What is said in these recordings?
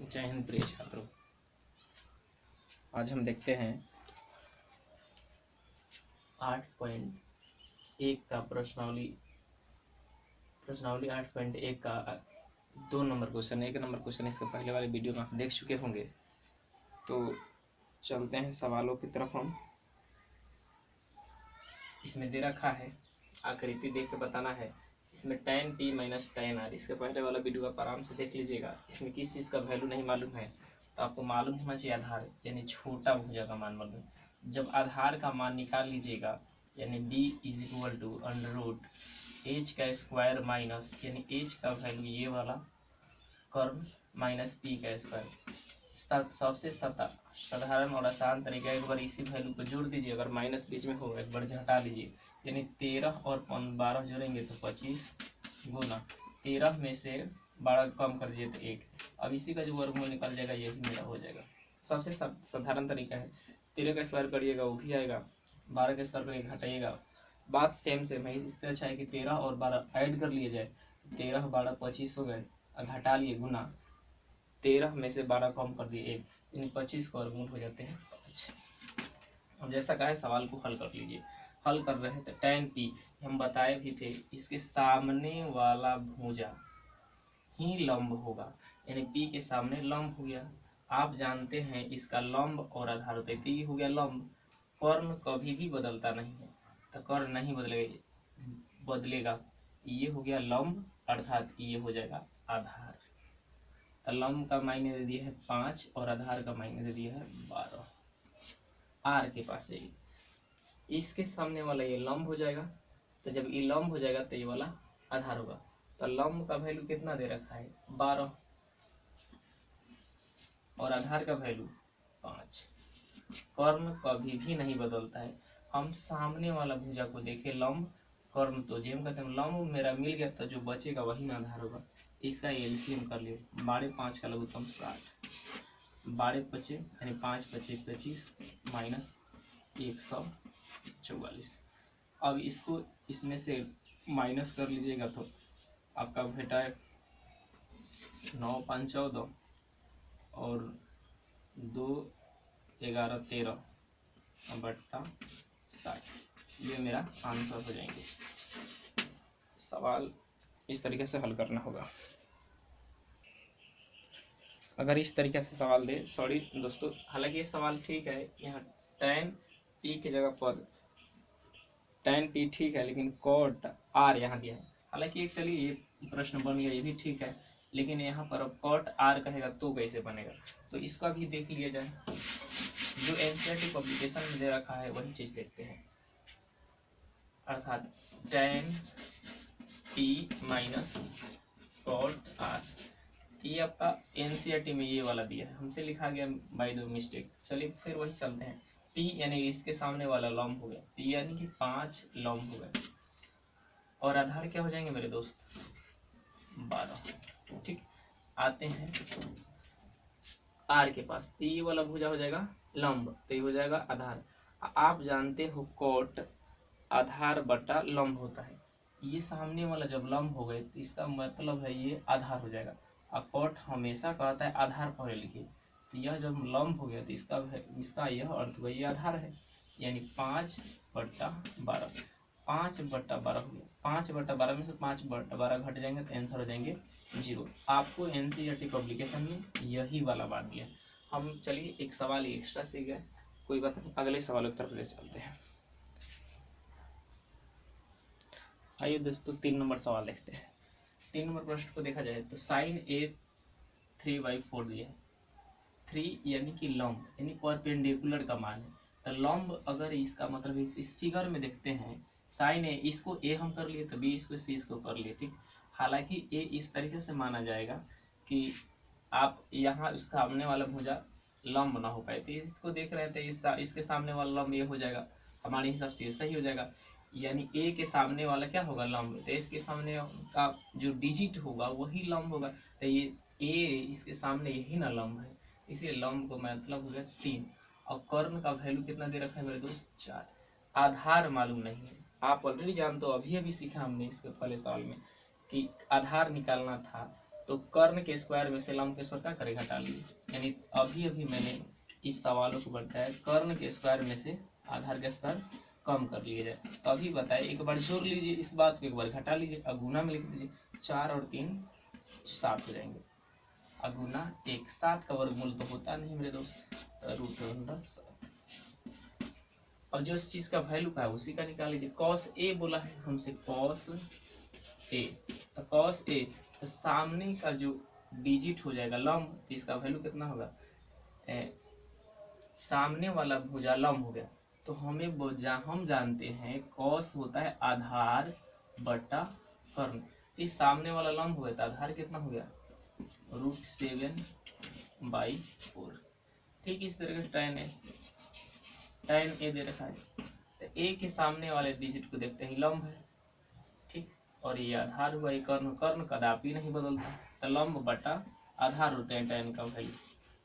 जय हिंद प्रिय छात्रों। आज हम देखते हैं 8.1 का प्रश्नावली 8.1 का 2 नंबर क्वेश्चन। 1 नंबर क्वेश्चन इसके पहले वाले वीडियो में आप देख चुके होंगे। तो चलते हैं सवालों की तरफ। हम इसमें दे रखा है, आकृति देख के बताना है। इसमें tan p minus tan r, इसके पहले वाला वीडियो आप आराम से देख लीजिएगा। इसमें किस चीज़ का वैल्यू नहीं मालूम है तो आपको मालूम होना चाहिए आधार, यानी छोटा भुजा का मान मालूम। जब आधार का मान निकाल लीजिएगा यानी b is equal to under root h का स्क्वायर माइनस यानी h का वैल्यू ये वाला कर्व माइनस p का स्क्वायर। सबसे साधारण और आसान तरीका, एक बार इसी वैल्यू को जोड़ दीजिए, अगर माइनस बीच में हो एक बार हटा लीजिए, यानी 13 और 12 जोड़ेंगे तो 25 गुना 13 में से 12 कम कर दीजिए तो 1। अब इसी का जो वर्गमूल निकल जाएगा यही मेरा हो जाएगा। सबसे साधारण तरीका है, 13 का स्क्वायर करिएगा वो भी आएगा, 12 का स्क्वायर करिएगा घटाइएगा, बात सेम है। इससे अच्छा है कि 13 और 12 ऐड कर लिए जाए, 13 12 25 हो गए, घटा लिए गुना 13 में से 12 कम कर दिए 1, यानी 25 का वर्गमूल हो जाते हैं 5। अब जैसा कहा है सवाल को हल कर लीजिए। हल कर रहे हैं तो tan p हम बताए भी थे, इसके सामने वाला भुजा ही लंब होगा, यानी p के सामने लंब हो गया। आप जानते हैं इसका लंब और आधार होता है, तो ये हो गया लंब। कर्ण कभी भी बदलता नहीं है, तो कर्ण नहीं बदलेगा, ये हो गया लंब, अर्थात ये हो जाएगा आधार। तो लंब का मायने दे दिया है 5 और आधार का मायने दे दिया है 12। आर के पास जाइए, इसके सामने वाला ये लंब हो जाएगा, तो जब ये लंब हो जाएगा तो ये वाला आधार होगा। तो लंब का वैल्यू कितना दे रखा है 12 और आधार का वैल्यू 5। कर्ण कभी भी नहीं बदलता है। हम सामने वाला भुजा को देखें लंब, कर्ण तो जेम कहते हैं, लंब मेरा मिल गया तो जो बचेगा वही ना आधार होगा। इसका एलसीएम कर लिए, 12 5 का लघुत्तम 60, 12 बचे यानी 5 बचे 25 माइनस 144। अब इसको इसमें से माइनस कर लीजिएगा तो आपका बेटा 9 5 14 और 2 11 13 बट्टा 60, ये मेरा आंसर हो जाएंगे। सवाल इस तरीके से हल करना होगा। अगर इस तरीके से सवाल दे, सॉरी दोस्तों, हालांकि ये सवाल ठीक है, यहाँ tan p की जगह पर tan p ठीक है, लेकिन cot r यहाँ दिया है। हालांकि एक चलिए ये प्रश्न बन गया, ये भी ठीक है, लेकिन यहाँ पर अब cot r कहेगा तो कैसे बनेगा, तो इसका भी देख लिया जाए। जो एनसीईआरटी पब्लिकेशन में दे रखा है वही चीज देखते हैं, अर्थात tan p minus cot r, ये आपका एनसीईआरटी में ये वाला दिया है, हमसे लिखा गया बाय द मिस्टेक। चलिए फिर वही चलते हैं। p यानी इसके सामने वाला लंब हो गया, p यानी कि 5 लंब हो गए, और आधार क्या हो जाएंगे मेरे दोस्त 12। ठीक, आते हैं r के पास, तो ये वाला भुजा हो जाएगा लंब, तो ये हो जाएगा आधार। आप जानते हो कोट आधार बटा लंब होता है, ये सामने वाला जब लंब हो गए तो इसका मतलब है ये आधार हो जाएगा। कोट हमेशा कहता है आधार पहले लिखिए, तो यह जब लंब हो गया तो इसका यह अर्थ वही आधार है, यानी 5 बट्टा 12, 5 बट्टा 12 हो गया। 5 बट्टा 12 में से 5 बट्टा 12 घट जाएंगे तो आंसर हो जाएंगे 0। आपको एनसीईआरटी पब्लिकेशन में यही वाला बात दिया। हम चलिए एक सवाल एक्स्ट्रा सीख गए, कोई बात नहीं, अगले सवालों की तरफ ले चलते हैं। आइए दोस्तों 3 नंबर सवाल देखते हैं। 3 नंबर प्रश्न को देखा जाए तो साइन ए 3/4 दिया है, 3 यानी कि लंब यानी परपेंडिकुलर का मान है। तो लंब अगर इसका मतलब इस फिगर में देखते हैं, साइन ए इसको ए हम कर लिए तो बी इसको सी इसको कर लिए, ठीक। हालांकि ए इस तरीके से माना जाएगा कि आप यहाँ इसका सामने वाला भुजा लंब ना हो पाए, तो इसको देख रहे थे इसके सामने वाला लंब ये हो जाएगा, हमारे हिसाब से ये सही हो जाएगा। यानी ए के सामने वाला क्या होगा लंब, तो इसके सामने का जो डिजिट होगा वही लंब होगा, तो ये ए इसके सामने यही ना लंब है, इसलिए लंब को मतलब हो गया 3। और कर्ण का वैल्यू कितना दे रखा है मेरे दोस्त 4। आधार मालूम नहीं है, आप ऑलरेडी जानते हो, अभी सीखा हमने इसके पहले सवाल में कि आधार निकालना था तो कर्ण के स्क्वायर में से लंब के स्क्वायर क्या करे, घटा लीजिए। यानी अभी अभी मैंने इस सवालों को बताया, कर्ण के स्क्वायर में से आधार का स्क्वायर कम कर लिया जाए। तो अभी बताए, एक बार जोड़ लीजिए इस बात को, एक बार घटा लीजिए, अगुना में लिख दीजिए। 4 और 3 7 हो जाएंगे, अगुना 1, 7 का वर्गमूल तो होता नहीं मेरे दोस्त, √7। और जो इस चीज का वैल्यू का है उसी का निकाल लीजिए। cos a बोला है हमसे, cos a, तो cos a, तो सामने का जो डिजिट हो जाएगा लंब, तो इसका वैल्यू कितना होगा, सामने वाला भुजा लंब हो गया। तो हमें हम जानते हैं cos होता है आधार बटा कर्ण, इस सामने वाला लंब हो गया तो आधार कितना हो गया, √7/4। ठीक इस तरह का tan a दे रखा है, तो a के सामने वाले डिजिट को देखते हैं लंब है, ठीक, और ये आधार हुआ, ये कर्ण, कर्ण कदापि नहीं बदलता, तो लंब बटा आधार होते हैं tan का वैल्यू,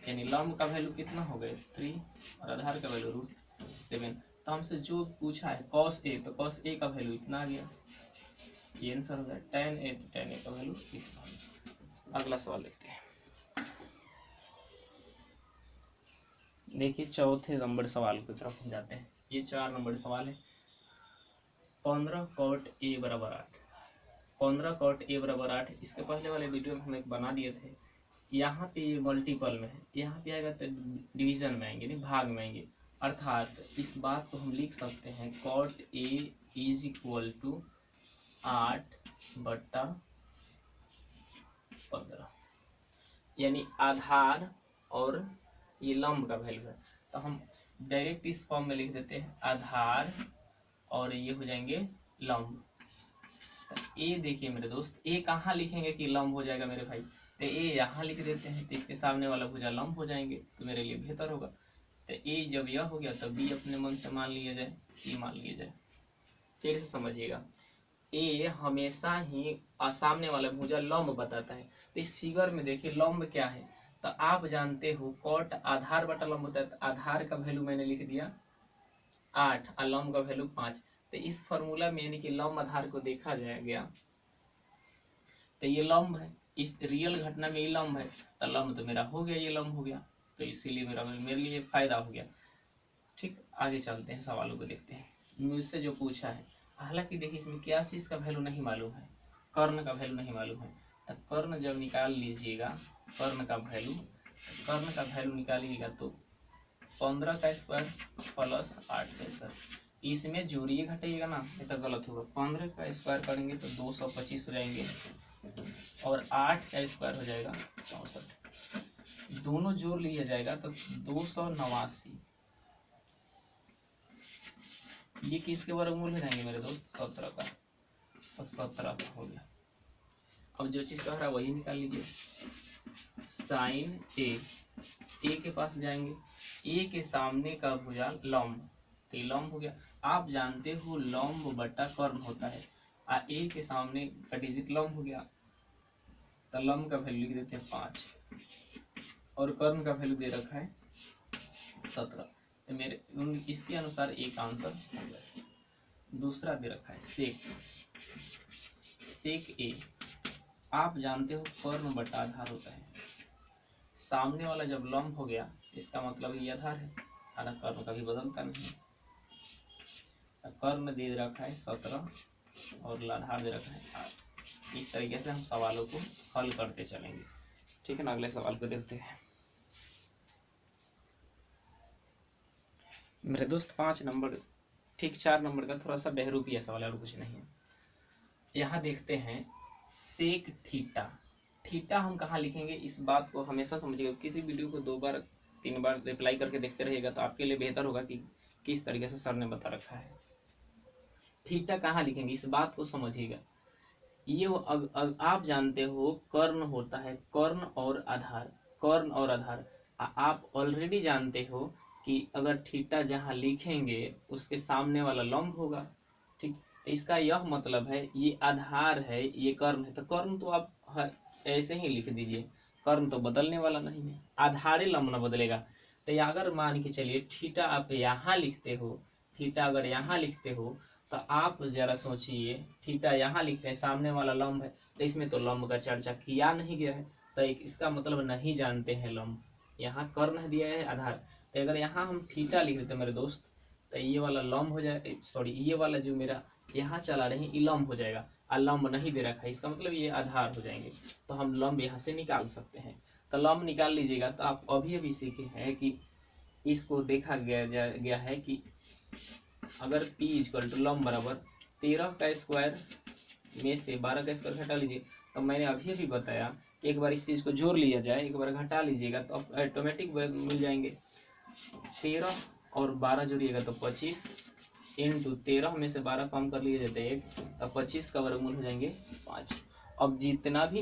यानी लंब का वैल्यू कितना हो गया 3 और आधार का वैल्यू √7। तो हमसे जो पूछा है cos a, तो cos a का वैल्यू इतना आ गया, ये आंसर हो गया। tan a का वैल्यू इतना। अगला सवाल देखते हैं। देखिए चौथे नंबर सवाल की तरफ हम जाते हैं। ये 4 नंबर सवाल है। 15 cot a बराबर 8, 15 cot a बराबर 8, इसके पहले वाले वीडियो में हम एक बना दिए थे। यहाँ पे ये मल्टीपल में है, यहाँ पे आएगा तो डिवीजन में आएंगे, नहीं भाग में आएंगे। अर्थात इस बात को हम लिख सकते हैं cot a is equal to 8/15, यानी आधार और ये लंब का वैल्यू है। तो हम डायरेक्ट इस फॉर्म में लिख देते हैं, आधार और ये हो जाएंगे लंब। तो ए देखिए मेरे दोस्त, ए कहाँ लिखेंगे कि लंब हो जाएगा मेरे भाई, तो ए यहाँ लिख देते हैं, तो इसके सामने वाला भुजा लंब हो जाएंगे, तो मेरे लिए बेहतर होगा। तो ए जब यह हो गया तो बी अपने मन से मान लिया जाए, सी मान लिया जाए। फिर से समझिएगा, ए हमेशा ही सामने वाला भुजा लंब बताता है। तो इस फिगर में देखिए लंब क्या है, तो आप जानते हो कॉट आधार बटा लंब होता है, तो आधार का वैल्यू मैंने लिख दिया 8 और लंब का वैल्यू 5। तो इस फॉर्मूला में यानी कि लंब आधार को देखा जाएगा, तो ये लंब है, इस रियल घटना में ये लंब है, तो लंब तो मेरा हो गया, ये लंब हो गया, तो इसीलिए मेरे लिए फायदा हो गया। ठीक, आगे चलते हैं, सवालों को देखते हैं। मुझसे जो पूछा है, हालांकि देखिए इसमें क्या चीज का वैल्यू नहीं मालूम है, कर्ण का वैल्यू नहीं मालूम है। तो कर्ण जब निकाल लीजिएगा, कर्ण का वैल्यू निकालिएगा तो 15 का स्क्वायर प्लस 8 का स्क्वायर, इसमें जोड़िए घटाइएगा ना, ये तो गलत होगा। 15 का स्क्वायर करेंगे तो 225 हो जाएंगे और 8 का स्क्वायर हो जाएगा 64, दोनों जोड़ लिया जाएगा तो 289। ये किसके वर्गमूल हो जाएंगे मेरे दोस्त, 17 का, और 17 का हो गया। अब जो चीज कह रहा है वही निकाल लीजिए। साइन ए के पास जाएंगे, ए के सामने का भुजा लंब, तो लंब हो गया। आप जानते हो लंब बटा कर्ण होता है, ए के सामने का डिजिट लंब हो गया, तो लंब का वैल्यू लिख देते हैं 5 और कर्ण का वैल्यू दे रखा है 17। तो मेरे इसके अनुसार एक आंसर हो गया। दूसरा दे रखा है सेक ए, आप जानते हो कर्ण बटा आधार होता है, सामने वाला जब लंब हो गया इसका मतलब ये आधार है, हालांकि कर्ण कभी बदलता नहीं। कर्ण दे रखा है 17 और आधार दे रखा है 8। इस तरीके से हम सवालों को हल करते चलेंगे। ठीक है ना, अगले सवाल को देखते हैं मेरे दोस्त। 5 नंबर, ठीक 4 नंबर का थोड़ा सा बहरूपिया सवाल है और कुछ नहीं है। यहाँ देखते हैं सेक थीटा, थीटा हम कहाँ लिखेंगे, इस बात को हमेशा समझिएगा। किसी वीडियो को 2 बार 3 बार रिप्लाई करके देखते रहिएगा तो आपके लिए बेहतर होगा कि किस तरीके से सर ने बता रखा है। थीटा कहाँ लिखेंगे इस बात को समझिएगा। ये आप जानते हो कर्ण होता है, कर्ण और आधार, आप ऑलरेडी जानते हो कि अगर थीटा जहाँ लिखेंगे उसके सामने वाला लंब होगा। ठीक, तो इसका यह मतलब है ये आधार है, ये कर्ण है, तो कर्ण तो आप ऐसे ही लिख दीजिए, कर्ण तो बदलने वाला नहीं है, आधार लंब न बदलेगा। तो अगर मान के चलिए थीटा आप यहाँ लिखते हो, थीटा अगर यहाँ लिखते हो तो आप जरा सोचिए, थीटा यहाँ लिखते हैं, सामने वाला लंब है, तो इसमें तो लंब का चर्चा किया नहीं गया है, तो एक इसका मतलब नहीं जानते हैं लंब। यहाँ कर्ण दिया है आधार, तो अगर यहाँ हम थीटा लिख देते मेरे दोस्त, तो ये वाला लंब हो जाए, सॉरी ये वाला जो मेरा यहाँ चला रहे ये लंब हो जाएगा, और लंब नहीं दे रखा है, इसका मतलब ये आधार हो जाएंगे, तो हम लंब यहाँ से निकाल सकते हैं। तो लंब निकाल लीजिएगा। तो आप अभी सीखे हैं कि इसको देखा गया है कि अगर P इक्वल टू लंब बराबर 13 का स्क्वायर में से 12 का स्क्वायर घटा लीजिए, तो मैंने अभी बताया कि एक बार इस चीज को जोड़ लिया जाए, एक बार घटा लीजिएगा तो ऑटोमेटिक मिल जाएंगे। 13 और 12 जोड़िएगा तो 25 इंटू 13 में से 12 कम कर लिए जाते हैं 1, तब 25 का वर्गमूल हो जाएंगे 5। अब जितना भी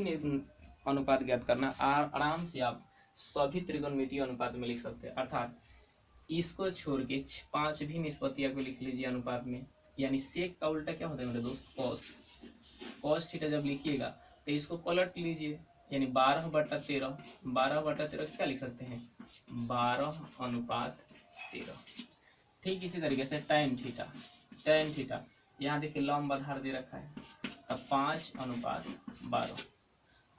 अनुपात ज्ञात करना आराम से आप सभी त्रिकोणमितीय अनुपात में लिख सकते हैं, अर्थात इसको छोड़ के 5 भी निष्पत्तियां को लिख लीजिए अनुपात में। यानी सेक का उल्टा क्या होता है मेरे दोस्त, कॉस। कॉस थीटा जब लिखिएगा तो इसको पलट लीजिए, यानी 12/13, 12/13 क्या लिख सकते हैं, 12/13। ठीक इसी तरीके से tan थीटा, tan थीटा यहाँ देखिए लंब आधार दे रखा है, अब 5/12।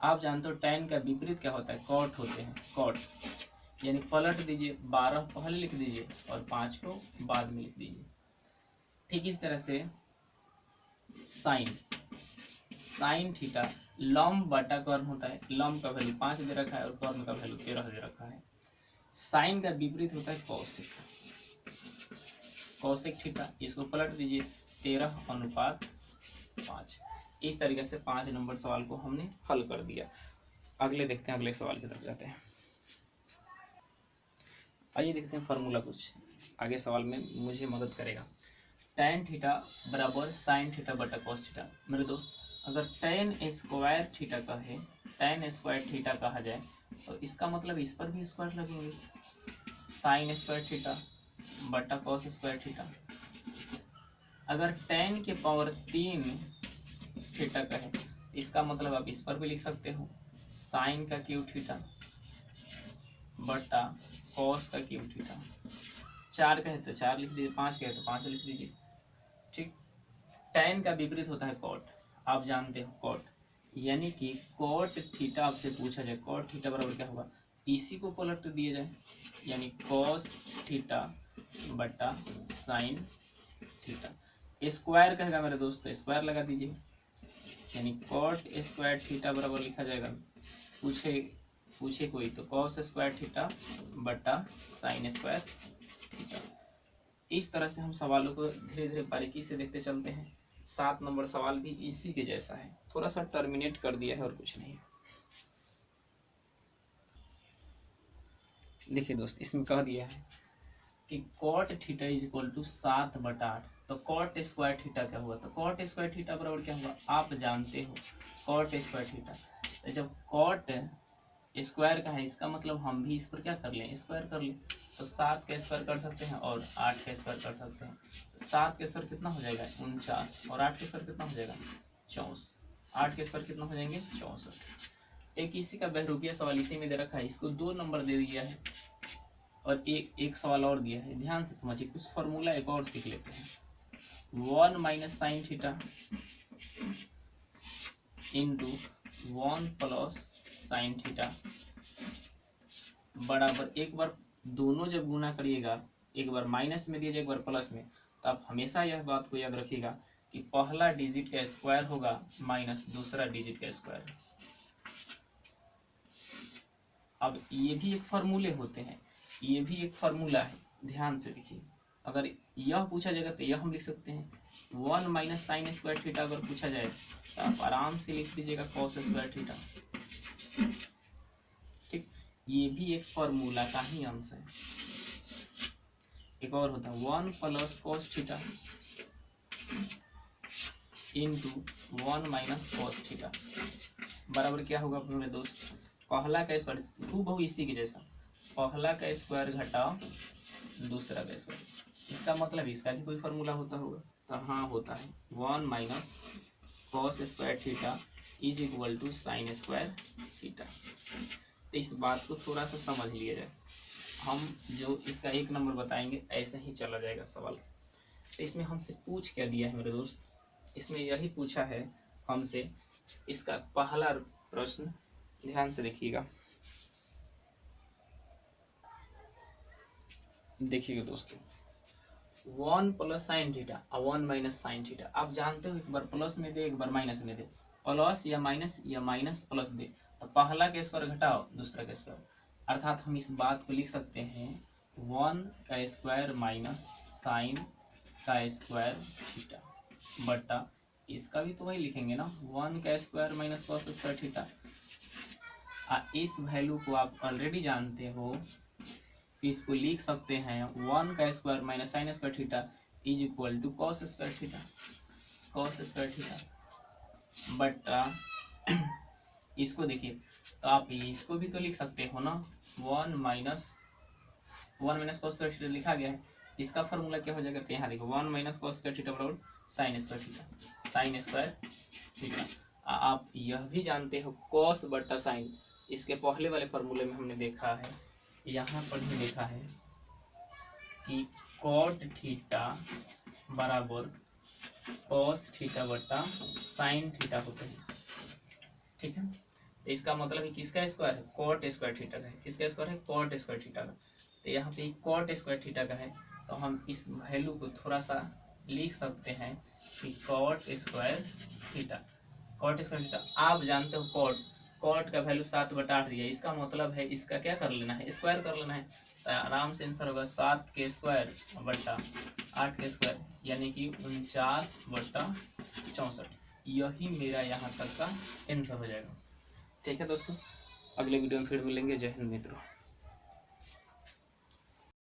आप जानते हो tan का विपरीत क्या होता है, कॉट होते हैं, कॉट। यानी पलट दीजिए, 12 पहले लिख दीजिए और 5 को बाद में लिख दीजिए। ठीक इस तरह से साइन थीटा लंब बटा कर्ण होता है, लंब का वैल्यू 5 दे रखा है और कर्ण का वैल्यू 13 दे रखा है। साइन का विपरीत होता है कौशिक, कौशिक थीटा, इसको पलट दीजिए 13/5। इस तरीके से 5 नंबर सवाल को हमने हल कर दिया। अगले देखते हैं, अगले सवाल की तरफ जाते हैं। आइए देखते हैं फार्मूला, कुछ आगे सवाल में मुझे मदद करेगा। tan थीटा बराबर साइन थीटा बटा कॉस थीटा। मेरे दोस्त अगर tan स्क्वायर थीटा का है, tan स्क्वायर थीटा कहा जाए तो इसका मतलब इस पर भी स्क्वायर लगेंगे, साइन स्क्वायर थीटा बटा कॉस स्क्वायर थीटा। अगर tan के पावर 3 थीटा का है, इसका मतलब आप इस पर भी लिख सकते हो, साइन का क्यूब थीटा बटा कॉस का क्यूब थीटा। 4 कहे तो 4 लिख दीजिए, 5 कहे तो 5 लिख दीजिए। ठीक, tan का विपरीत होता है कॉट, आप जानते हो कॉट, यानी कि कॉट थीटा आपसे पूछा जाए, कॉट थीटा बराबर क्या होगा, इसी को पलट दिया जाए, यानी कॉस थीटा बटा साइन थीटा। स्क्वायर कहेगा मेरे दोस्त तो स्क्वायर लगा दीजिए, यानी कॉट स्क्वायर थीटा बराबर लिखा जाएगा, पूछे कोई तो कॉस स्क्वायर थीटा बटा साइन स्क्वायर थीटा। इस तरह से हम सवालों को धीरे धीरे बारीकी से देखते चलते हैं। 7 नंबर सवाल भी इसी के जैसा है, थोड़ा सा टर्मिनेट कर दिया है और कुछ नहीं। देखिए दोस्त, इसमें कह दिया है कि cot theta is equal to 7/8, तो कॉट स्क्वायर थीटा क्या हुआ, तो कॉट स्क्वायर थीटा बराबर क्या हुआ, आप जानते हो कॉट स्क्वायर थीटा। तो जब कॉट स्क्वायर का है, इसका मतलब हम भी इस पर क्या कर लें, स्क्वायर कर लें, तो 7 का स्क्वायर कर सकते हैं और 8 का स्क्वायर कर सकते हैं। तो 7 का स्क्वायर कितना हो जाएगा 49, और 8 का स्क्वायर कितना हो जाएगा 64, 8 के स्क्वायर कितना हो जाएंगे 64। एक इसी का बहरूपिया सवाल इसी में दे रखा है, इसको 2 नंबर दे दिया है और एक सवाल और दिया है, ध्यान से समझिए, कुछ फॉर्मूला एक और सीख लेते हैं। 1 minus sine theta into 1 plus sine theta बराबर, एक बार दोनों जब गुना करिएगा, एक बार माइनस में दिए एक बार प्लस में, तो आप हमेशा यह बात को याद रखिएगा कि पहला डिजिट का स्क्वायर होगा माइनस दूसरा डिजिट का स्क्वायर। अब ये भी एक फॉर्मूले होते हैं, ये भी एक फार्मूला है, ध्यान से देखिए। अगर यह पूछा जाएगा तो यह हम लिख सकते हैं, 1 माइनस साइन स्क्वायर थीटा अगर पूछा जाए तो आप आराम से लिख दीजिएगा कॉस स्क्वायर थीटा। ठीक, ये भी एक फॉर्मूला का ही अंश है। एक और होता है 1 plus cos theta into 1 minus cos theta बराबर क्या होगा मेरे दोस्त, पहला का स्क्वायर हूबहू इसी के जैसा, पहला का स्क्वायर घटाओ दूसरा का स्क्वायर। इसका मतलब इसका भी कोई फार्मूला होता होगा, तो हाँ होता है, 1 minus cos square theta is equal to sine square theta. तो इस बात को थोड़ा सा समझ लिया जाए, हम जो इसका 1 नंबर बताएंगे ऐसे ही चला जाएगा सवाल। तो इसमें हमसे पूछ क्या दिया है मेरे दोस्त, इसमें यही पूछा है हमसे। इसका पहला प्रश्न ध्यान से देखिएगा, देखिएगा दोस्तों, 1 प्लस साइन थीटा और 1 माइनस साइन थीटा। आप जानते हो एक बार प्लस में दे एक बार माइनस में दे, प्लस या माइनस प्लस दे तो पहला के स्क्वायर घटाओ दूसरा के स्क्वायर, अर्थात हम इस बात को लिख सकते हैं 1 का स्क्वायर माइनस साइन का स्क्वायर थीटा बटा, इसका भी तो वही लिखेंगे ना, 1 का square minus cos square theta. इस वैल्यू को आप ऑलरेडी जानते हो, इसको लिख सकते हैं 1 का square minus sine square theta is equal to cos square theta, cos square theta बटा इसको देखिए, तो आप इसको भी तो लिख सकते हो ना, 1 माइनस कॉस स्क्वायर थीटा लिखा गया है, इसका फॉर्मूला क्या हो जाएगा, तो यहाँ देखो 1 माइनस कॉस स्क्वायर थीटा बराबर sign square theta, sign square theta. आप यह भी जानते हो कॉस बटा साइन, इसके पहले वाले फॉर्मूले में हमने देखा है, यहाँ पर भी देखा है कि कॉट थीटा बराबर कॉस थीटा बटा साइन थीटा होता है, ठीक है। तो इसका मतलब है किसका स्क्वायर है, कॉट स्क्वायर थीटा का है, किसका स्क्वायर है, कॉट स्क्वायर थीटा का। तो यहाँ पे कॉट स्क्वायर थीटा का है, तो हम इस वैल्यू को थोड़ा सा लिख सकते हैं कि cot square theta, cot square theta. आप जानते हो कॉट का वैल्यू 7/8 दिया, इसका मतलब है इसका क्या कर लेना है, स्क्वायर कर लेना है, तो आराम से आंसर होगा 7 के स्क्वायर बटा 8 के स्क्वायर, यानी कि 49/64। यही मेरा यहाँ तक का आंसर हो जाएगा। ठीक है दोस्तों, अगले वीडियो में फिर मिलेंगे। जय हिंद मित्रों।